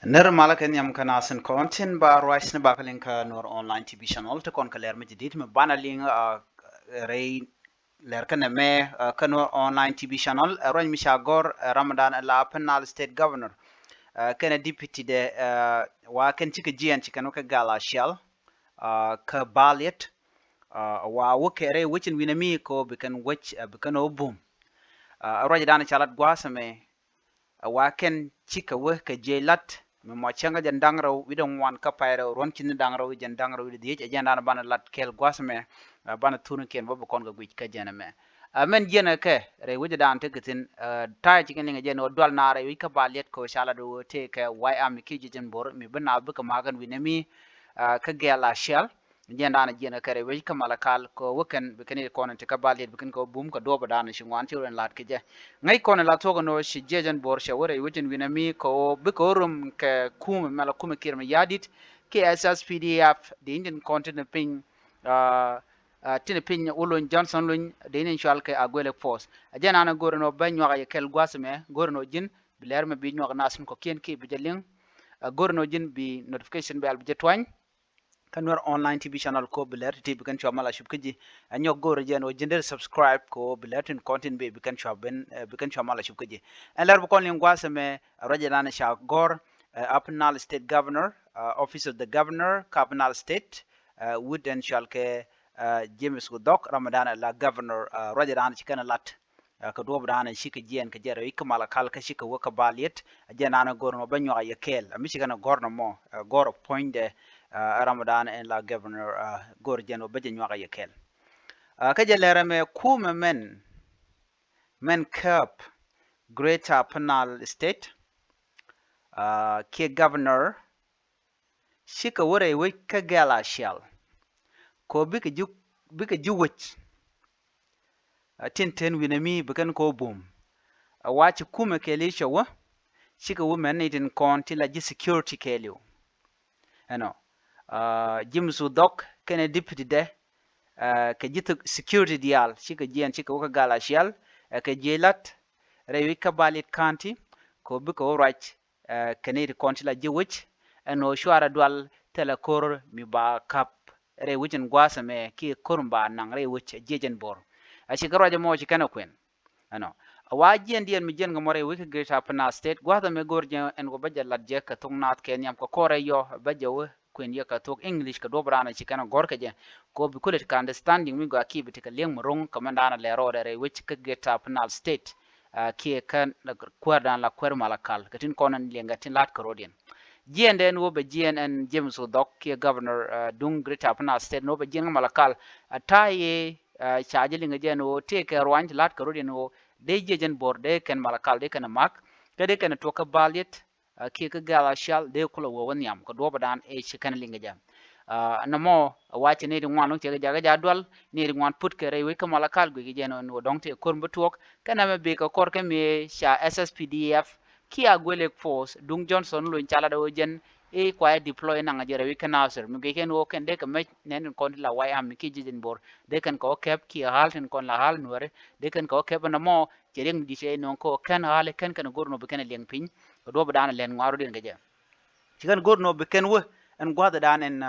ner malaken yam kana sen content ba rice ne ba kalen ka nor online tv channel te kon kaler me jidit me bana ling rei ler kana me ka nor online tv channel ron mi shagor ramadan la penal state governor kana deputy de wa kan chika jian chika no ka gala shell ka balit wa wukere wichin winami ko bikan wich bikan obum roja dana chalat gwasame waken chika we ka jelat me mo changa jan dangraw widon wan ka payro ron kin dangraw jan dangraw de je jan dana bana lat kel gwasme bana tunu ken bobo kon ga gwich ka jana me men jena ke re wuje dan te kitin tay chikin nga jeno dwal na re wi ka balet ko shala do te ka wai am ki jen bor mi bana bu ka magan winami ka gela shell jenda na jena kare wi ka malakal ko wuken bikini kono te ka balet bikin ko bum ka do badana shingwan ti ren lat ke je ngai kono la togo no shi jejen bor shawore wujin winami ko bikorum ke kuumɛ mala kuumɛ kirma yadit ke SSPDF the Indian continent ping uh tin ping ulun Johnson lun the Indian shal ke agwele force ajana na gorno banyo ya kel gwasme gorno jin biler me bi nyo nasun ko kien ki bijeling gorno jin bi notification bel bijetwan kanwar online tv channel ko biler tv kan chwa mala shubkiji anyo goro jeno jinder subscribe ko biletin content be bikan chwa ben bikan chwa mala shubkiji alar bu kon lingwa seme rajana sha gor upnal state governor office of the governor kapnal state wood and shalke james godok ramadan la governor rajana chikana lat ka do bdana shika jien ka jere ikmala kal ka shika waka baliet ajana na gorno banyo ya kel amishikana gorno mo goro point ramadan en la governor gorjeno beje nywaga yekel ka jelere me kuumɛ men kääp greater penal state ke governor shika wore we ka gelachel ko bika juwich tinten winami bikan ko boom wachi kuumɛ kele shawa shika women itin konti la ji security kelio ano jimsu dok kene deputy de ke jitu security dial shika jian shika waka gala shial ke jelat rewi ka balit kanti ko biko right kene de konti la jiwich eno shwara dwal telekor mi ba kap rewichin gwasame ki kurumba nang rewich jejen bor ashika roja mo chikana kwen ano wajien dien mi jen ngomore wiki greater penal state gwada me gorje en go baja ladje ka thoknath kenyam ko kore yo baja we kwen ye ka tok english ka dobrana chikana gorka je ko bi kulet ka understanding mi go akibi tika leng murung kamandana le rode which ka greater penal state ki kan kwardan la kwer malakal katin konan lenga tin lat karodien jien den wo be jien en james odok ki governor dung greater penal state no be jien malakal ataye chaje linga jen wo te ka rwanj lat karodien wo de jejen bor de ken malakal de ken mak kede ken to ka balit ki ka gala shal de kula wo wanyam ko do badan e chikan linga jam namo wache ne ngwan no tege jaga jadwal ne ngwan put kere we ka malakal go gijeno no dongte kormbo tok kana me be ka korke me sha SSPDF ki agwele force dung johnson lo chala do jen e kwa deploy na ngajere we kana sir me ken wo ken de ka me nen kon la wai am ki jijin bor de kan ko kep ki halten kon la hal nuere de kan ko kep namo jereng di se non ko kan hale kan gorno be ken leng pin do badana len ngaro den gaje cikan gorno be ken we en gwada dan en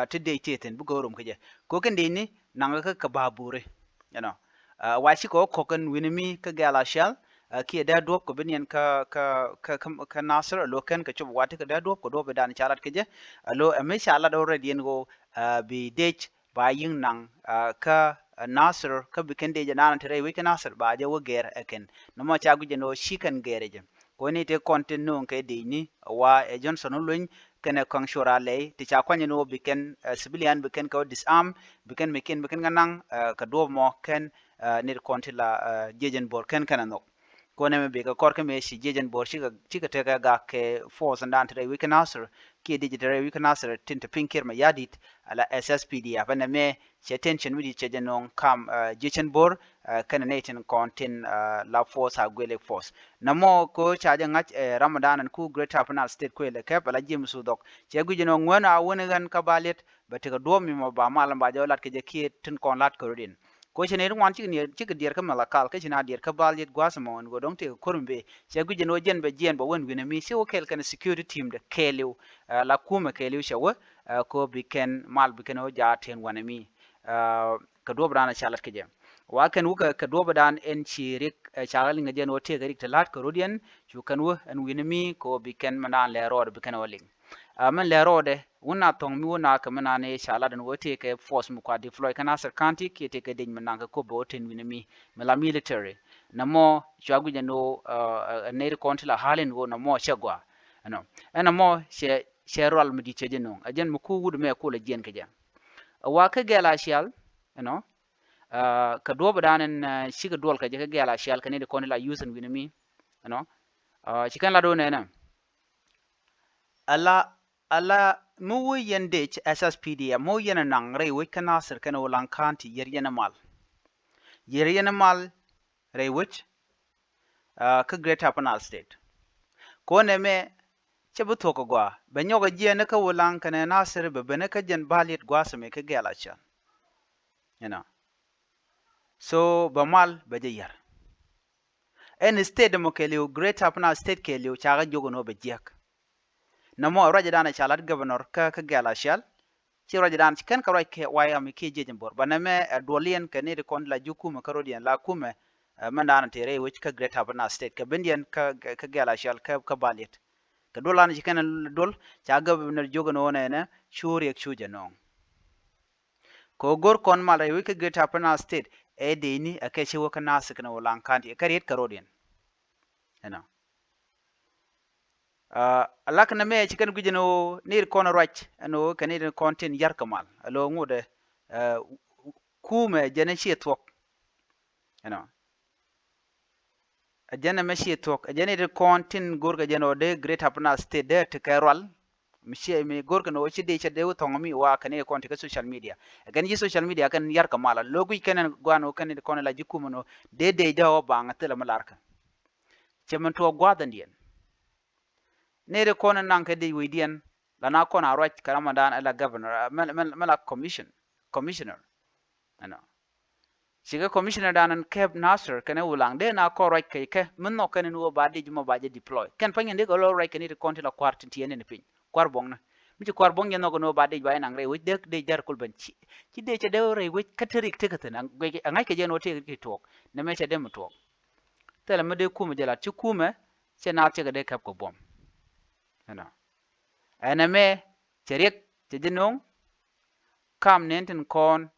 tidde teten bu gorum kaje ko ken dini nanga ka babure washi ko kokan winimi ka gala shell ki da dop ko benyen ka nasr lo ken ka chub wati ka da dop ko do be dan chalat kaje lo me shala do redien go bi dech ba yin nang ka nasr ka bi ken de jana tere we ka nasr ba je wo ger eken no ma cha guje no shikan gereje ko ni te konten no ke dini wa e johnson luñ kene kong shorale ti cha kwanye no biken civilian biken ko disarm biken meken biken ganang ka do mo ken nir kontila jejen bor ken kanano ko ne me be ka korke me shi jejen bor shi ka te ga ke force and tre we can answer ki digital we can answer tinte pinkir ma yadit ala SSPD afana me che tension widi che jenon kam jejen bor kana netin kontin la force agwele force namo ko chaja ngach ramadan ku greater penal state ko le kep ala jim sudok che gujino ngwana wona gan kabalet bate ka do mi mo ba malam ba jawlat ke je ki tin kon lat ko rin ko chene wan chi ke dier ka malakal ke china dier ka balit gwasmo go dong te korumbe che gu jeno jen be jen bo wen winami se o kel kan security team de kelu la kuma kelu shawa ko biken mal biken o ja ten wanami ka do brana chalat ke jem wa kan wuka ka do badan en chirik chagal nga jen o te garik talat ko rodian chu kan wo en winami ko biken manan le rod biken o ling man le rode wona tong mi wona ka manane shala dan wote ke force mu kwa deploy kana sir county ke te ke din mananga ko bo ten winami mala military na mo shagu jano ne ri kontila halin wo na mo shagwa ano ana mo she rol mi di chejeno ajen mu ku wudu me ko le jen ke jam wa ka gela shal ano ka do badanen shi ka dol ka je ka gela shal ka ne de konila usen winami ano shi kan la do ne na ala mu yende SSPD mu yana nan rai wai kana sir kana walan kanti yer yana mal rai wich ka Greater Panel State ko ne me ce bu to ko gwa banyo ga je ne ka walan kana nasir be bene ka jan balit gwa se me ka gela cha so ba mal ba je yar en state mo kelio Greater Panel State kelio cha ga jogo no be jek na mo raja dana chalat governor ka gala shal ci raja dan kan ka ke waya mi ke jejem bor baname dolien ka ne de kon la jukuma ka rodian la kuma mandana tere which ka Greater Panel State ka bendian ka gala shal ka balit ka dolan ci kan dol cha governor jogo no ne shuri ek shuje no ko gor kon mal rewi ka Greater Panel State e de ni ake ci wo ka nas kana walan kanti ka ret ka rodian alak na me chikan gujeno nir kono ruac ano kanir kontin yarkamal alo ngude kuumɛ jene shi tok ajene me shi tok ajene de kontin gorga jeno de Greater Panel State de te kerwal mi gorga no chi de chede utong mi wa kanir konti ka social media kan ji social media kan yarkamal logu kan gwano kanir kono la jikumo no de jawo banga tela malarka chemen to gwadan dien nere kona nanke de widian lana kona right karamadan ala governor mala commissioner shiga commissioner danan keb nasser kana ulang de na ko right ke mun no kana no badi juma baje deploy kan pangen de go right kani de konti la quartin tiene ne pin kwar bong na mi kwar bong yeno go no badi bay nang re wi de jar kul ban ci de ce de re wi katarik te katana ngai ke je no te ke tok ne me ce de mu tok tele me de kuma jala ci kuma ce na ce ga de kap ko bom ana me cherek tedinong kam nenten kon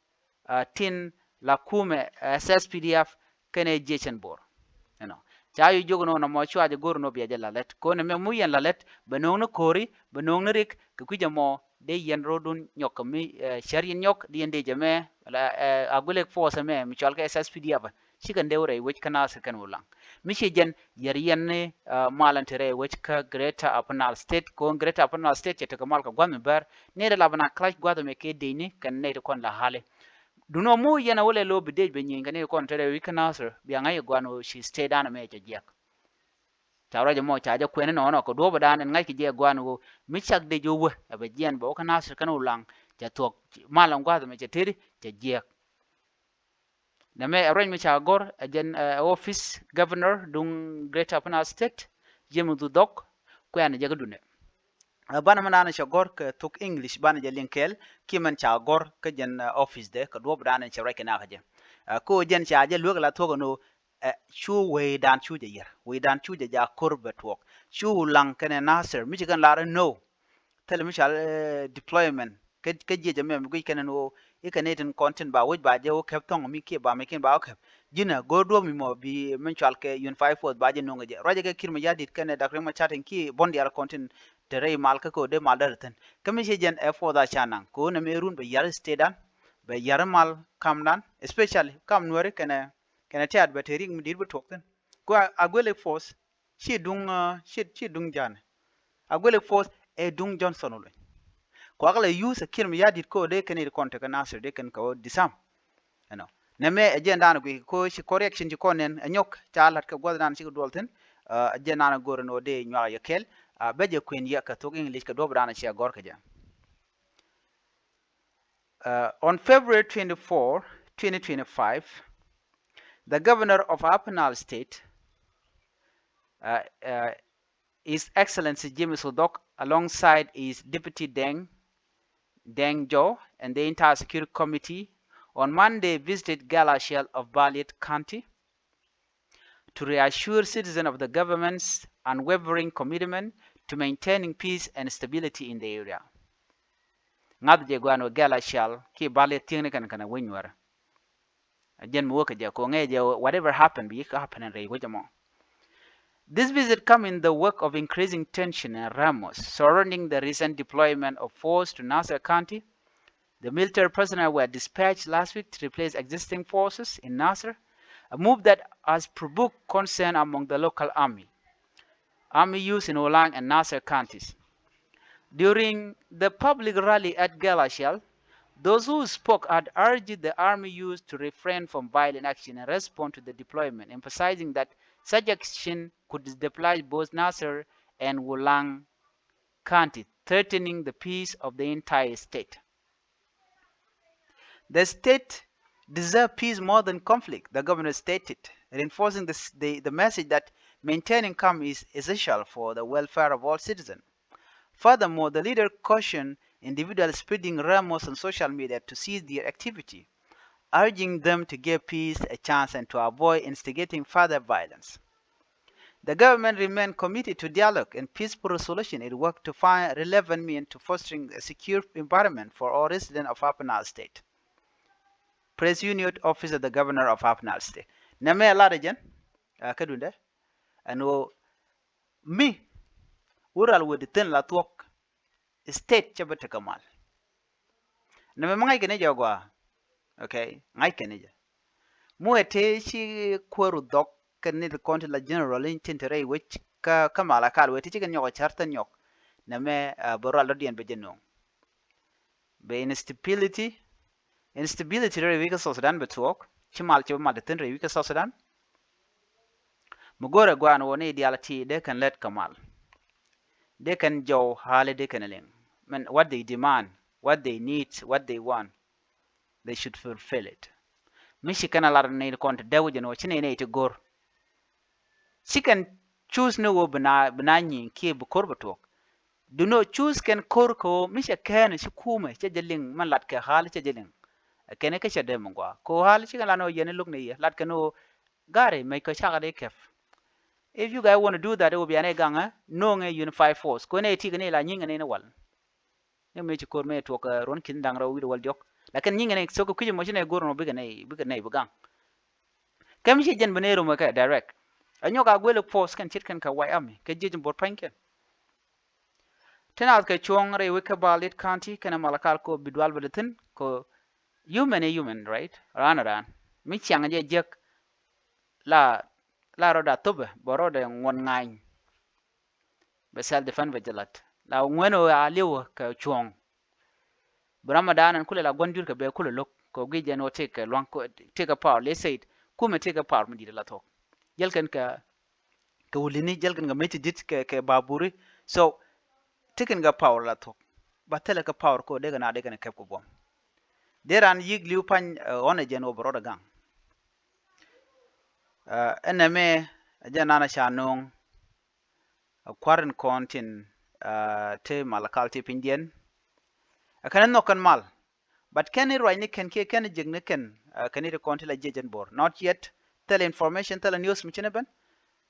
tin la kume SSPDF kene jechen bor chayu jogono na mo chwaje gorno biya lalet ko ne me muyen lalet benong no kori benong no rik ku jamo de yen rodun nyok mi sharin nyok di ende jame la agulek force me mi chalka SSPDF chikan dewre wich kana se kan ulang michigen yeriyenne malantere wich ka Greater Panel State ko Greater Panel State te kamal ka gwam ber ne la bana clash gwado me ke deini kan ne kon la hale duno mu yana wole lo bidej be nyinga ne kon tere wi kana sir bi ngai gwano shi stay dana me je jek tawra je mo chaje kwene no ko do badan ngai ki je gwano michak de jowo abe jien bo kana sir kan ulang ja tok malan gwado me je teri je jek name arrange mi chagor ajen office governor dung Greater Panel State jemu du dok ko yana jaga dune bana manana chagor ka tok English bana je linkel kiman chagor ka jen office de ka do bana che rek na kaje ko jen chaje lug la to no chu we dan chu je yer we dan chu je ja korbe tok chu lang kana nasir mi kan la no tel mi chal deployment ka je jame mi kana no ikanetin content ba woj ba je o keptong mi ke ba mekin ba ok jina godo mi mo bi men chalke un 54 ba je no nge roje ke kirma yadit kane dakre ma chatin ki bondi al content tere mal ka ko de mal darten kami je jen e4 da chanan ko ne merun be yar stedan be yar mal kamdan especially kam Nuer kane tiad bateri mi dir bu tokten ko agwele force chi dung jan agwele force e dung Johnson lo ko akala use kirm yadit ko de kene konta kana sir de kan ko disam neme agenda na ko shi correction ji konen anyok chalat ka godran shi dolten agenda na gorno de nywa yakel beje queen ya ka to English ka dobrana shi gor ka ja on February 24 2025, the governor of Upper Nile State, His Excellency James Odok, alongside his deputy Deng Jo and the entire security committee, on Monday visited gelachel of Ballet County to reassure citizens of the government's unwavering commitment to maintaining peace and stability in the area. Ngad je gwano gelachel ki Ballet tingni kan kana winwar. Jen mu ka je ko nge whatever happened bi ka happen re wajamo. This visit comes in the wake of increasing tension in Ramos surrounding the recent deployment of force to Nasser County. The military personnel were dispatched last week to replace existing forces in Nasser, a move that has provoked concern among the local army use in Olang and Nasser counties. During the public rally at gelachel, those who spoke had urged the army use to refrain from violent action in response to the deployment, emphasizing that such action could destabilize both Nasser and Wulang County, threatening the peace of the entire state. The state deserves peace more than conflict, the governor stated, reinforcing the message that maintaining calm is essential for the welfare of all citizens. Furthermore, the leader cautioned individuals spreading rumors on social media to cease their activity, urging them to give peace a chance and to avoid instigating further violence. The government remained committed to dialogue and peaceful resolution. It worked to find relevant means to fostering a secure environment for all residents of Upper Nile State. Press Unit Office of the Governor of Upper Nile State. Name alarajan kadunda ano mi ural wudi ten la tuok state chabata kamal. Name mangai kene jagwa. Okay, ngai kene ja. Mu ete chi kwaru dok kene the county la general in tintere which ka kamala kal weti chicken nyok charta nyok. Name boral lodian bejenong. Be instability re wika South Sudan betuok chimal chimal de ten re wika South Sudan mugora gwan woni ideality they can let kamal, they can jow hale they can ling man what they demand, what they need, what they want, they should fulfill it. Mishi kana lar ne kont dewje no chine ne to gor she can choose no banani ki bu kor betuok do not choose can kor ko mishi kan shi kuumɛ che jeling man lat ka hale che jeling kene ke chede mungwa ko hal chi ngala no yene look ne lat kano gare me ko chaga de kef. If you guys want to do that, it will be an eganga no nge unified force ko ne ti ne la nyinga ne wal ne me chi ko me to ka ron kin dang ro wi wal jok la kan nyinga ne so ko kiji mo chine gor no biga ne bugang kam chi jen banero mo ka direct anyo ka gwele force kan chit kan ka wai ami ke jejin bot panken tenal ke chong re wi ka balit county kana malakal ko bidwal beletin ko human right ran mi chang je jek la roda tobe borode ngon ngai be self defense vigilant la ngweno aliwo ka chong bramadan kule la gondur ka be kule lok ko gije no take long ko take a power let's say Kuumɛ take a power mi la tok jelken ka wulini jelken ga meti dit ke baburi so taken ga power la tok batele ka power ko de ga na kep ko bom deran yig liu pan ona jeno broda gang eneme janana shanong kwarin kontin te malakal te pindien akanan no kan mal but can it right ken ke ken jigne ken can it kontin la jejen bor not yet tell information tell news mchine ben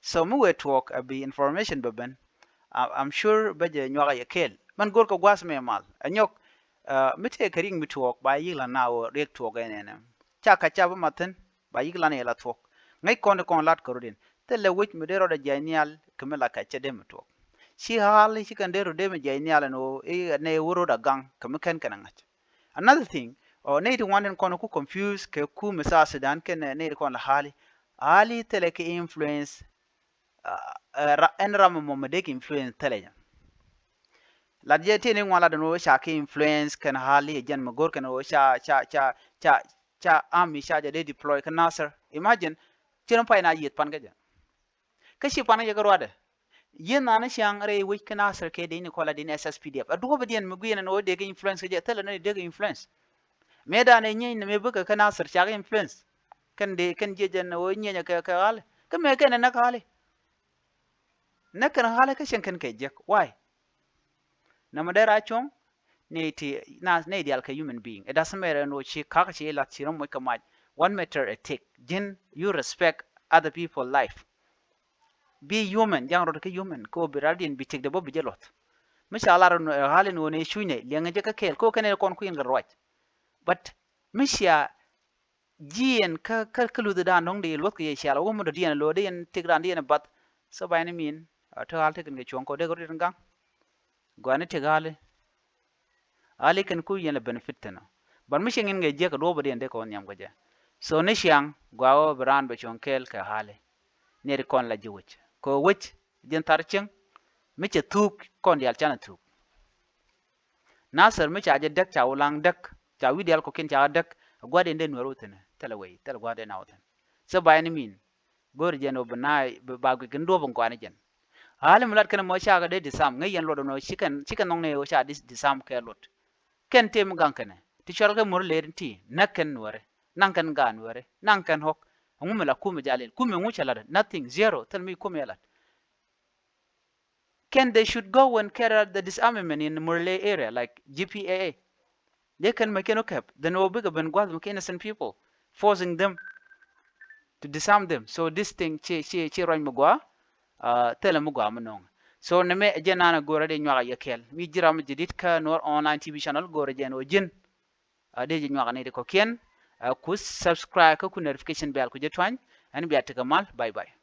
so mu we talk abi information beben I'm sure beje nyaga yekel man gor ko gwas me mal anyok mite kering mituok ba yigla nawo rek tuok enene chaka chaba maten ba yigla ne la tuok ngai kon lat korudin tele wich medero da janial kemela ka chede mituok shi hali shi kan dero de me janial no ne wuro da gang kemeken kanangach. Another thing or ne one kon ku confuse ke Kuumɛ South Sudan ken ne kon la hali tele ke influence en ram mo medek influence tele la jete ne ngwala no sha ke influence kan hali jen magor kan o cha army sha de deploy kan Nasser. Imagine chen pa na yet pan gaja kashi pan ya garwade yen na na shang re wi kan Nasser ke de ni kola din SSPDF adu ba den muguen no de influence ke tele no de influence meda ne nyi ne me buka kana sir cha influence kan de kan je jan o nya ka hal ka me kan na hale na kan hale ka shen kan kai jek why na madara chong ne ti na ne ideal ka human being it doesn't matter no chi ka chi la chi mo ka ma one matter a take jin you respect other people life be human yang ro ka human ko biradin bi tik de bo bi jelot mishala ro halen woni shune lenga je ka kel ko kane kon ku inga ruac but misha jien ka lu da nong de lot ke shala wo mo de dien lo de en tigran dien bat so ba ni min to hal te kan chon ko de gori ngang gwane te gale ali kan ku yen benefit tana bar misha ngin ge je ka do bo de ko nyam go je so ne shiang gwawo bran be chon kel ka hale ne ri kon la jiwich ko wich din tarching miche tuk kon dial chana tuk nasar miche aje dek cha ulang dek cha widial ko ken cha dek gwade nden wero tene telaway tel gwade nawten so bayni min gor jeno banai ba gu gendo bon kwane jen halim lat kana mo cha ga de disam ngay yen lodo no chicken nong ne o cha disam ke lot ken tem gang kana ti chal ga mur lerin ti naken wore nankan gan wore nankan hok ngumela kume jalel kume nguchala nothing zero tell me kume lat Ken they should go and carry out the disarmament in the Murle area, like GPAA. They can make an kääp. Then no bigger than make innocent people, forcing them to disarm them. So this thing, che roi mugwa, tele mugwa manong. So neme jenana gora de nywa yakel. Mi jiram jidit ka Nuer online TV channel gora jen o jin. De nywa ne de kokien. Kus subscribe ka ku notification bell ku jetwan. And be at kamal. Bye bye.